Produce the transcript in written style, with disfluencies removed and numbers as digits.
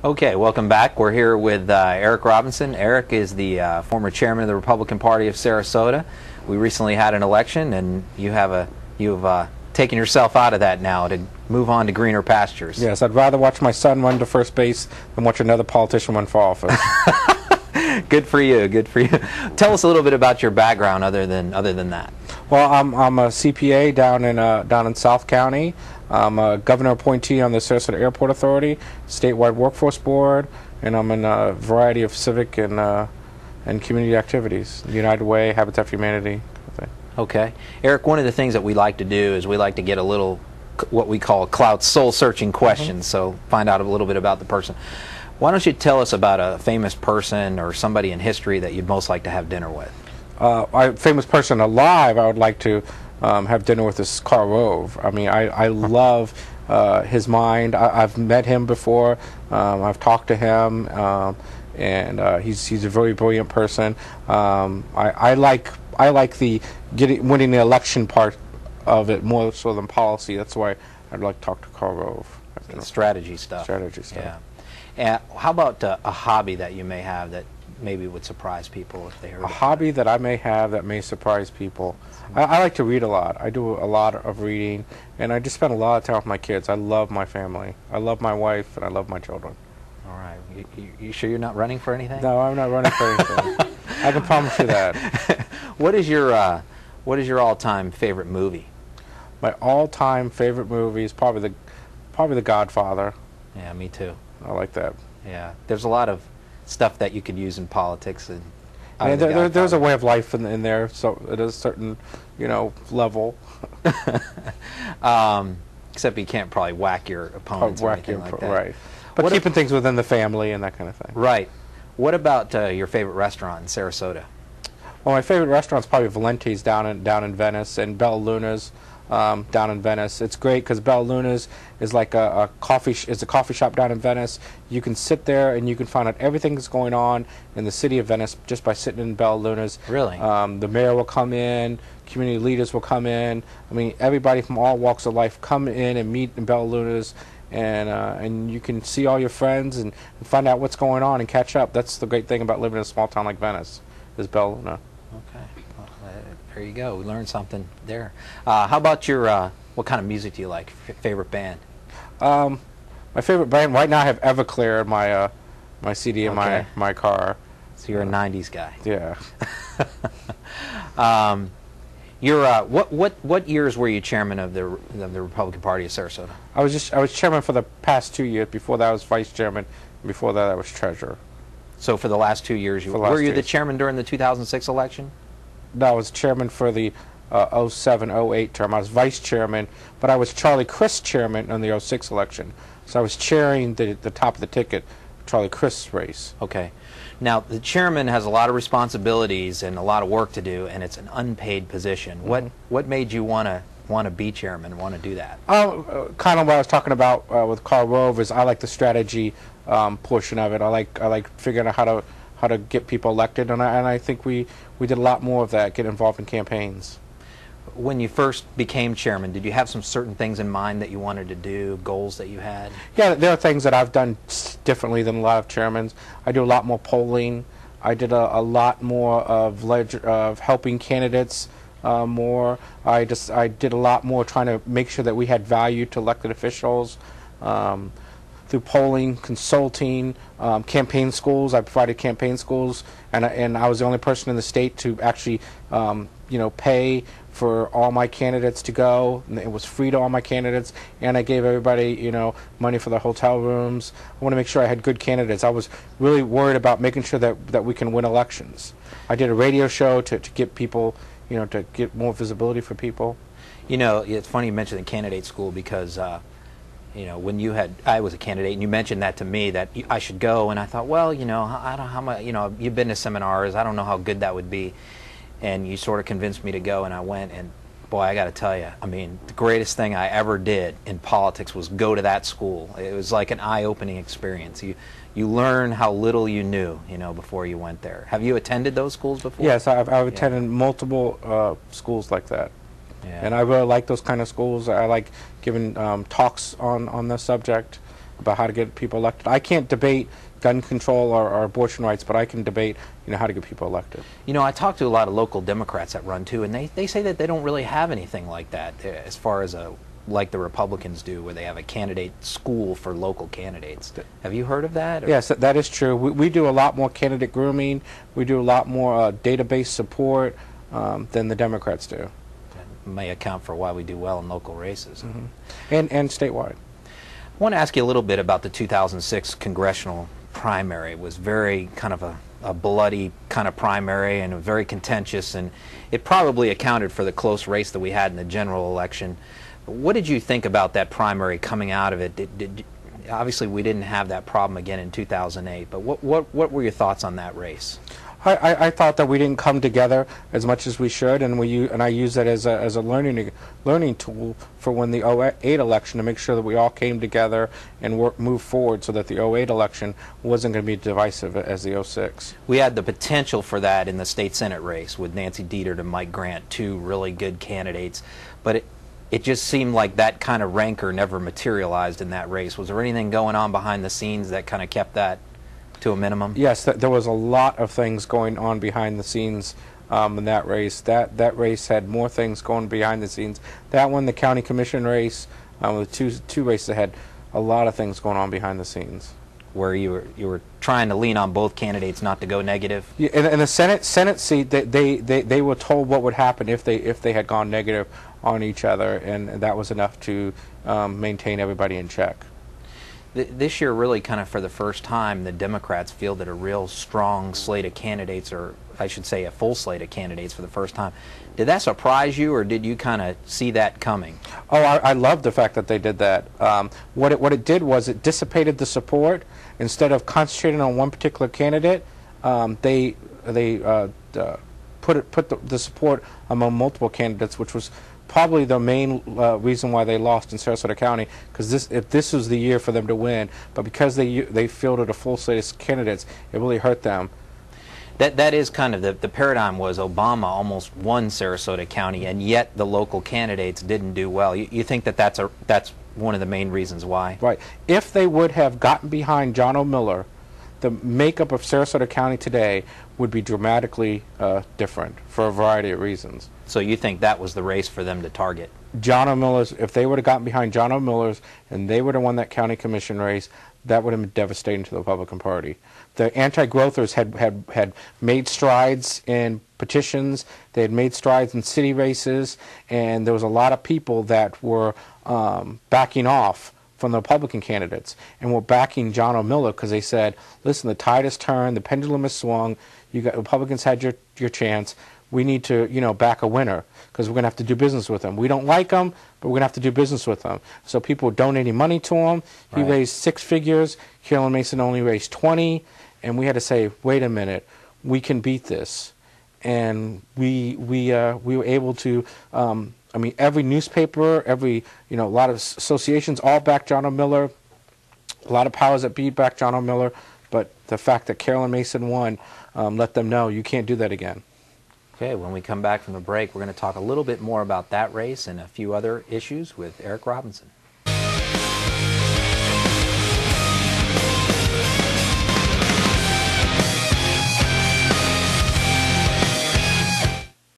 Okay, welcome back. We're here with Eric Robinson. Eric is the former chairman of the Republican Party of Sarasota. We recently had an election, and you've taken yourself out of that now to move on to greener pastures. Yes, I'd rather watch my son run to first base than watch another politician run for office. Good for you. Good for you. Tell us a little bit about your background, other than that. Well, I'm a CPA down in South County. I'm a governor appointee on the Sarasota Airport Authority, statewide workforce board, and I'm in a variety of civic and community activities. United Way, Habitat for Humanity. Okay, Eric. One of the things that we like to do is we like to get a little, what we call Clout soul-searching questions. So find out a little bit about the person. Why don't you tell us about a famous person or somebody in history that you'd most like to have dinner with? A famous person alive I would like to have dinner with is Karl Rove. I mean, I love his mind. I've met him before. I've talked to him, and he's a very brilliant person. I like the winning the election part of it more so than policy. That's why I'd like to talk to Karl Rove. Strategy stuff. Strategy stuff. Yeah. And how about a hobby that you may have that maybe would surprise people if they heard? A hobby that I may have that may surprise people. I like to read a lot. I do a lot of reading, and I just spend a lot of time with my kids. I love my family. I love my wife, and I love my children. All right. You sure you're not running for anything? No, I'm not running for anything. I can promise you that. What is your all-time favorite movie? My all-time favorite movie is probably the Godfather. Yeah, me too. I like that. Yeah, there's a lot of stuff that you could use in politics, and there's a way of life in there, so at a certain, level. Except you can't probably whack your opponents or anything like that. Right. But keeping things within the family and that kind of thing. Right. What about your favorite restaurant in Sarasota? Well, my favorite restaurant is probably Valenti's down in Venice, and Bella Luna's down in Venice. It's great because Bella Luna's is like a coffee shop down in Venice. You can sit there and you can find out everything that's going on in the city of Venice just by sitting in Bella Luna's. Really? The mayor will come in, community leaders will come in. I mean, everybody from all walks of life come in and meet in Bella Luna's, and you can see all your friends and find out what's going on and catch up. That's the great thing about living in a small town like Venice, is Bella Luna. Okay. Well, there you go. We learned something there. How about your, what kind of music do you like? Favorite band? My favorite band right now, I have Everclear in my CD in my car. So you're a 90s guy. Yeah. What years were you chairman of the Republican Party of Sarasota? I was chairman for the past 2 years. Before that, I was vice chairman. Before that, I was treasurer. So for the last 2 years, were you the chairman during the 2006 election? No, I was chairman for the 07-08 term. I was vice chairman, but I was Charlie Crist's chairman in the 06 election. So I was chairing the top of the ticket, Charlie Crist's race. Okay. Now, the chairman has a lot of responsibilities and a lot of work to do, and it's an unpaid position. Mm-hmm. What made you want to be chairman, want to do that? Kind of what I was talking about with Karl Rove is I like the strategy portion of it. I like figuring out how to get people elected, and I think we did a lot more of that, get involved in campaigns. When you first became chairman, did you have some certain things in mind that you wanted to do, goals that you had? Yeah, there are things that I've done differently than a lot of chairmans. I do a lot more polling. I did a lot more of helping candidates more. I did a lot more trying to make sure that we had value to elected officials. Through polling, consulting, campaign schools. I provided campaign schools, and I was the only person in the state to actually, pay for all my candidates to go. And it was free to all my candidates, and I gave everybody, money for their hotel rooms. I want to make sure I had good candidates. I was really worried about making sure that we can win elections. I did a radio show to get people, to get more visibility for people. It's funny you mentioned the candidate school because. When I was a candidate, and you mentioned that to me that I should go, and I thought, well, I don't know how much, you've been to seminars, I don't know how good that would be, and you sort of convinced me to go, and I went, and boy, I got to tell you, I mean, the greatest thing I ever did in politics was go to that school. It was like an eye-opening experience. You learn how little you knew, before you went there. Have you attended those schools before? Yes, I've attended multiple schools like that. Yeah. And I really like those kind of schools. I like giving talks on the subject. about how to get people elected. I can't debate gun control or abortion rights, but I can debate, how to get people elected. I talk to a lot of local Democrats that run too, and they say that they don't really have anything like that as far as like the Republicans do, where they have a candidate school for local candidates. Have you heard of that? Yes, that is true. We do a lot more candidate grooming. We do a lot more database support than the Democrats do. That may account for why we do well in local races. Mm-hmm. And statewide. I want to ask you a little bit about the 2006 congressional primary. It was very kind of a bloody kind of primary and very contentious, and it probably accounted for the close race that we had in the general election. What did you think about that primary coming out of it? Obviously, we didn't have that problem again in 2008, but what were your thoughts on that race? I thought that we didn't come together as much as we should, and I use that as a learning tool for when the 08 election, to make sure that we all came together and move forward, so that the 08 election wasn't going to be divisive as the 06. We had the potential for that in the state senate race with Nancy Dieter and Mike Grant, two really good candidates, but it just seemed like that kind of rancor never materialized in that race. Was there anything going on behind the scenes that kind of kept that to a minimum? Yes, there was a lot of things going on behind the scenes in that race. That race had more things going behind the scenes. That one, the county commission race, the two races had a lot of things going on behind the scenes. Where you were trying to lean on both candidates not to go negative? Yeah, in the Senate seat, they were told what would happen if they had gone negative on each other, and that was enough to maintain everybody in check. This year, really kind of for the first time, the Democrats fielded a real strong slate of candidates, or I should say a full slate of candidates for the first time. Did that surprise you, or did you kind of see that coming? Oh, I love the fact that they did that. What it did was it dissipated the support. Instead of concentrating on one particular candidate, they put the support among multiple candidates, which was probably the main reason why they lost in Sarasota County, because if this was the year for them to win, but because they fielded a full slate of candidates, it really hurt them. That is kind of the paradigm. Was Obama almost won Sarasota County, and yet the local candidates didn't do well. You think that's one of the main reasons why? Right. If they would have gotten behind John O'Miller, the makeup of Sarasota County today would be dramatically different for a variety of reasons. So you think that was the race for them to target? John O'Miller's, if they would have gotten behind John O'Miller's and they would have won that county commission race, that would have been devastating to the Republican Party. The anti-growthers had made strides in petitions, they had made strides in city races, and there was a lot of people that were backing off from the Republican candidates and were backing John O'Miller because they said, listen, the tide has turned, the pendulum has swung, Republicans had your chance. We need to, back a winner because we're going to have to do business with him. We don't like him, but we're going to have to do business with him. So people were donating money to him. He raised 6 figures. Carolyn Mason only raised 20. And we had to say, wait a minute, we can beat this. And we were able to, every newspaper, a lot of associations all backed John O'Miller. A lot of powers that be backed John O'Miller. But the fact that Carolyn Mason won let them know you can't do that again. Okay, when we come back from the break, we're going to talk a little bit more about that race and a few other issues with Eric Robinson.